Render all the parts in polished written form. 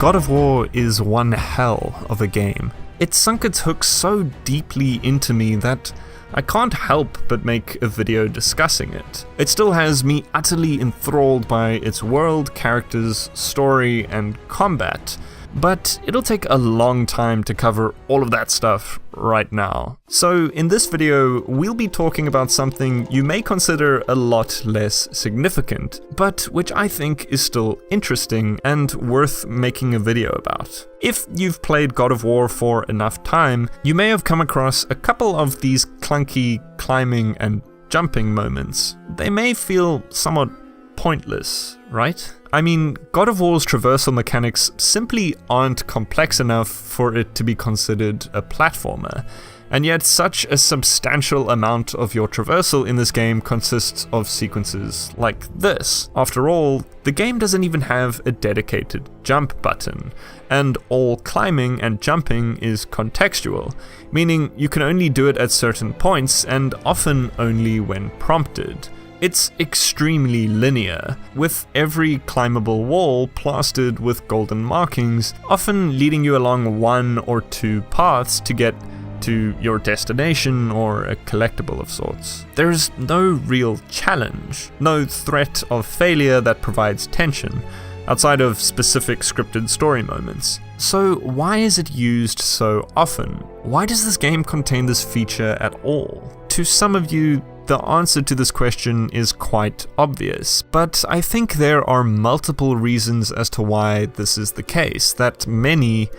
God of War is one hell of a game. It sunk its hook so deeply into me that I can't help but make a video discussing it. It still has me utterly enthralled by its world, characters, story, and combat, but it'll take a long time to cover all of that stuff right now. So in this video, we'll be talking about something you may consider a lot less significant, but which I think is still interesting and worth making a video about. If you've played God of War for enough time, you may have come across a couple of these clunky climbing and jumping moments. They may feel somewhat pointless, right? I mean, God of War's traversal mechanics simply aren't complex enough for it to be considered a platformer, and yet such a substantial amount of your traversal in this game consists of sequences like this. After all, the game doesn't even have a dedicated jump button, and all climbing and jumping is contextual, meaning you can only do it at certain points and often only when prompted. It's extremely linear, with every climbable wall plastered with golden markings, often leading you along one or two paths to get to your destination or a collectible of sorts. There's no real challenge, no threat of failure that provides tension, outside of specific scripted story moments. So why is it used so often? Why does this game contain this feature at all? To some of you, the answer to this question is quite obvious, but I think there are multiple reasons as to why this is the case that many,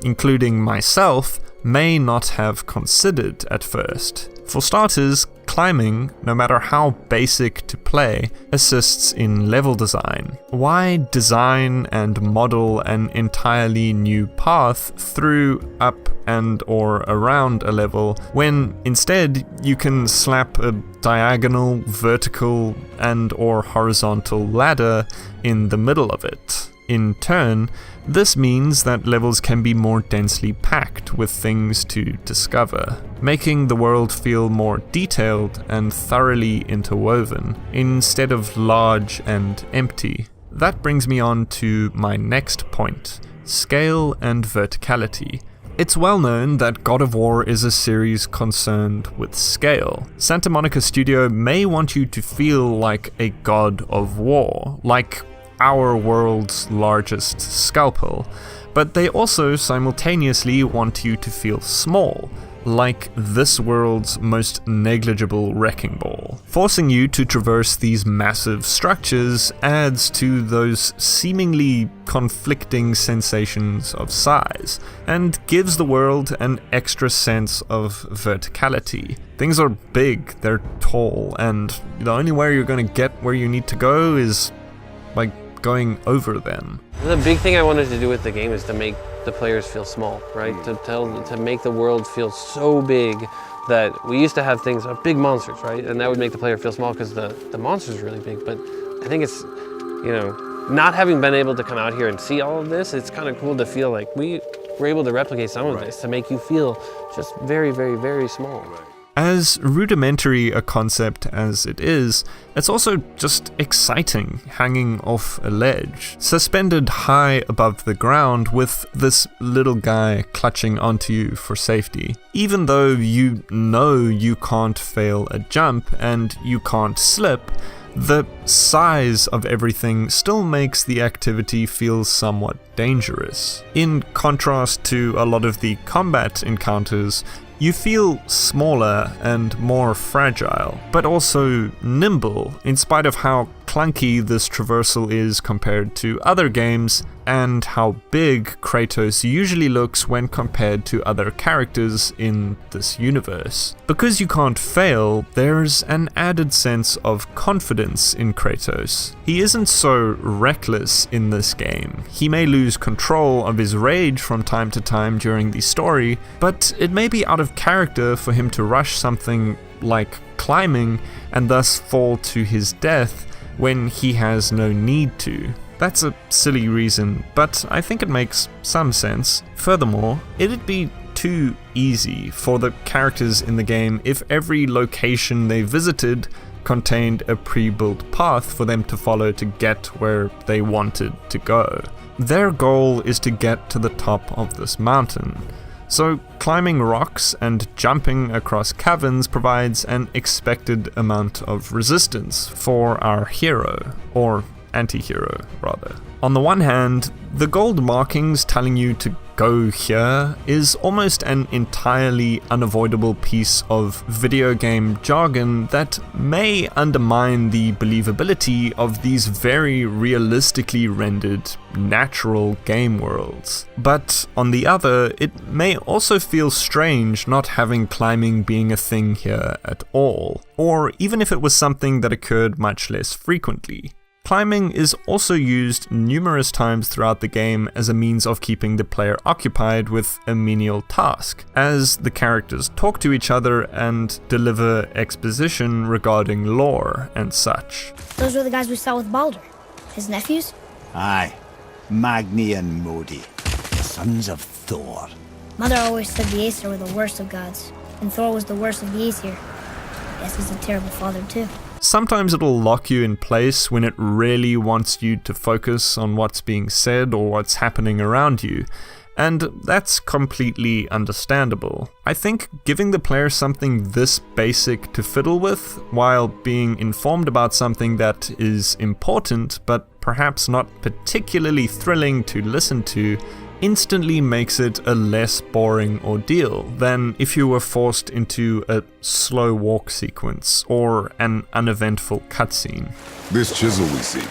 including myself, may not have considered at first. For starters, climbing, no matter how basic to play, assists in level design. Why design and model an entirely new path through, up, and or around a level when instead you can slap a diagonal, vertical, and or horizontal ladder in the middle of it? In turn, this means that levels can be more densely packed with things to discover, making the world feel more detailed and thoroughly interwoven, instead of large and empty. That brings me on to my next point: scale and verticality. It's well known that God of War is a series concerned with scale. Santa Monica Studio may want you to feel like a god of war, like our world's largest scalpel, but they also simultaneously want you to feel small, like this world's most negligible wrecking ball. Forcing you to traverse these massive structures adds to those seemingly conflicting sensations of size, and gives the world an extra sense of verticality. Things are big, they're tall, and the only way you're going to get where you need to go is by going over them. The big thing I wanted to do with the game is to make the players feel small, right? To make the world feel so big that we used to have things, big monsters, right? And that would make the player feel small because the monster's really big. But I think it's, not having been able to come out here and see all of this, it's kind of cool to feel like we were able to replicate some of this to make you feel just very, very, very small. As rudimentary a concept as it is, it's also just exciting hanging off a ledge, suspended high above the ground with this little guy clutching onto you for safety. Even though you know you can't fail a jump and you can't slip, the size of everything still makes the activity feel somewhat dangerous. In contrast to a lot of the combat encounters, you feel smaller and more fragile, but also nimble, in spite of how clunky this traversal is compared to other games, and how big Kratos usually looks when compared to other characters in this universe. Because you can't fail, there's an added sense of confidence in Kratos. He isn't so reckless in this game. He may lose control of his rage from time to time during the story, but it may be out of character for him to rush something like climbing and thus fall to his death when he has no need to. That's a silly reason, but I think it makes some sense. Furthermore, it'd be too easy for the characters in the game if every location they visited contained a pre-built path for them to follow to get where they wanted to go. Their goal is to get to the top of this mountain. So climbing rocks and jumping across caverns provides an expected amount of resistance for our hero, or anti-hero rather. On the one hand, the gold markings telling you to go here is almost an entirely unavoidable piece of video game jargon that may undermine the believability of these very realistically rendered natural game worlds. But on the other, it may also feel strange not having climbing being a thing here at all, or even if it was something that occurred much less frequently. Climbing is also used numerous times throughout the game as a means of keeping the player occupied with a menial task, as the characters talk to each other and deliver exposition regarding lore and such. Those were the guys we saw with Baldur. His nephews? Aye. Magni and Modi, the sons of Thor. Mother always said the Aesir were the worst of gods, and Thor was the worst of the Aesir. I guess he's a terrible father too. Sometimes it'll lock you in place when it really wants you to focus on what's being said or what's happening around you, and that's completely understandable. I think giving the player something this basic to fiddle with, while being informed about something that is important but perhaps not particularly thrilling to listen to, instantly makes it a less boring ordeal than if you were forced into a slow walk sequence or an uneventful cutscene. This chisel we seek,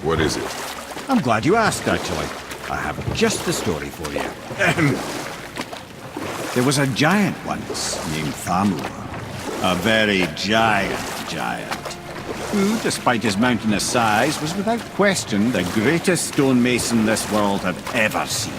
what is it? I'm glad you asked, actually. I have just the story for you. There was a giant once named Thamur. A very giant, who, despite his mountainous size, was without question the greatest stonemason this world had ever seen.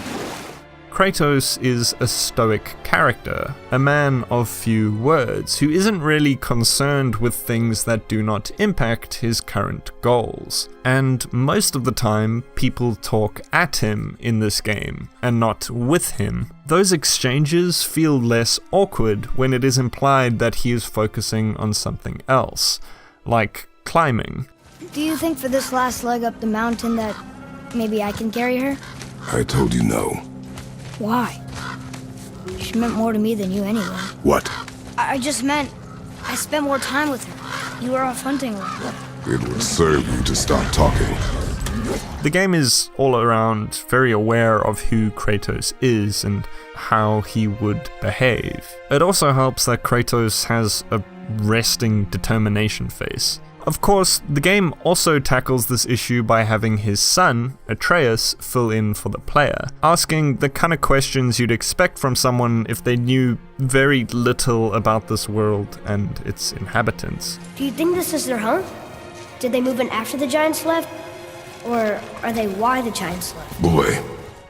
Kratos is a stoic character, a man of few words, who isn't really concerned with things that do not impact his current goals. And most of the time, people talk at him in this game, and not with him. Those exchanges feel less awkward when it is implied that he is focusing on something else, like climbing. Do you think for this last leg up the mountain that maybe I can carry her? I told you no. Why? She meant more to me than you anyway. What? I just meant I spent more time with her. You were off hunting with her. It would serve you to stop talking. The game is all around very aware of who Kratos is and how he would behave. It also helps that Kratos has a resting determination face. Of course, the game also tackles this issue by having his son, Atreus, fill in for the player, asking the kind of questions you'd expect from someone if they knew very little about this world and its inhabitants. Do you think this is their home? Did they move in after the giants left? Or are they why the giants left? Boy.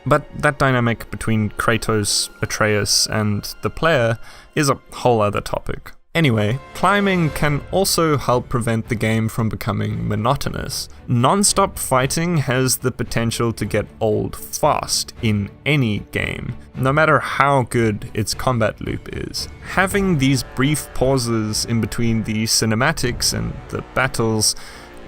But that dynamic between Kratos, Atreus, and the player is a whole other topic. Anyway, climbing can also help prevent the game from becoming monotonous. Non-stop fighting has the potential to get old fast in any game, no matter how good its combat loop is. Having these brief pauses in between the cinematics and the battles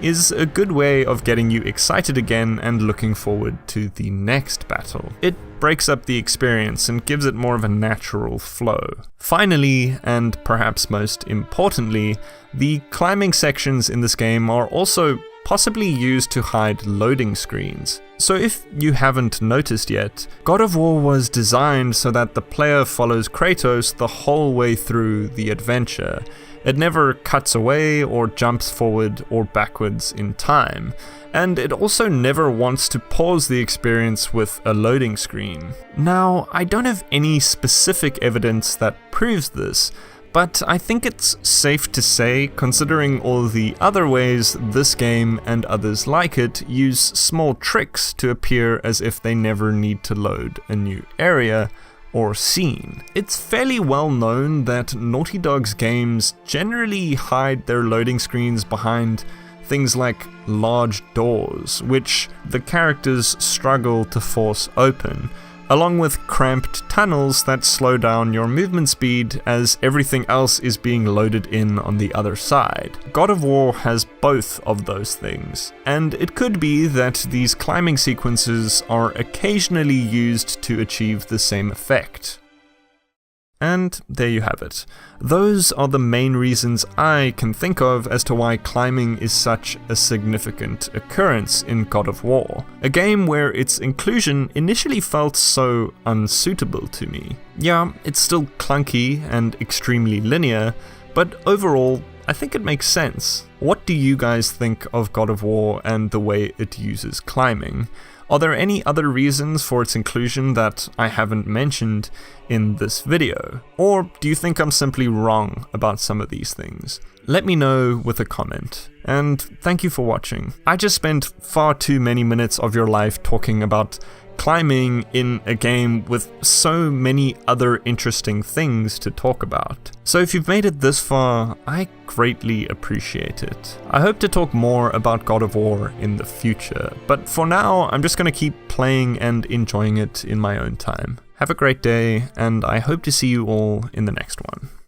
is a good way of getting you excited again and looking forward to the next battle. It breaks up the experience and gives it more of a natural flow. Finally, and perhaps most importantly, the climbing sections in this game are also possibly used to hide loading screens. So if you haven't noticed yet, God of War was designed so that the player follows Kratos the whole way through the adventure. It never cuts away or jumps forward or backwards in time, and it also never wants to pause the experience with a loading screen. Now, I don't have any specific evidence that proves this, but I think it's safe to say, considering all the other ways this game and others like it use small tricks to appear as if they never need to load a new area or scene. It's fairly well known that Naughty Dog's games generally hide their loading screens behind things like large doors, which the characters struggle to force open, along with cramped tunnels that slow down your movement speed as everything else is being loaded in on the other side. God of War has both of those things, and it could be that these climbing sequences are occasionally used to achieve the same effect. And there you have it. Those are the main reasons I can think of as to why climbing is such a significant occurrence in God of War, a game where its inclusion initially felt so unsuitable to me. Yeah, it's still clunky and extremely linear, but overall, I think it makes sense. What do you guys think of God of War and the way it uses climbing? Are there any other reasons for its inclusion that I haven't mentioned in this video? Or do you think I'm simply wrong about some of these things? Let me know with a comment. And thank you for watching. I just spent far too many minutes of your life talking about climbing in a game with so many other interesting things to talk about. So if you've made it this far, I greatly appreciate it. I hope to talk more about God of War in the future, but for now, I'm just going to keep playing and enjoying it in my own time. Have a great day, and I hope to see you all in the next one.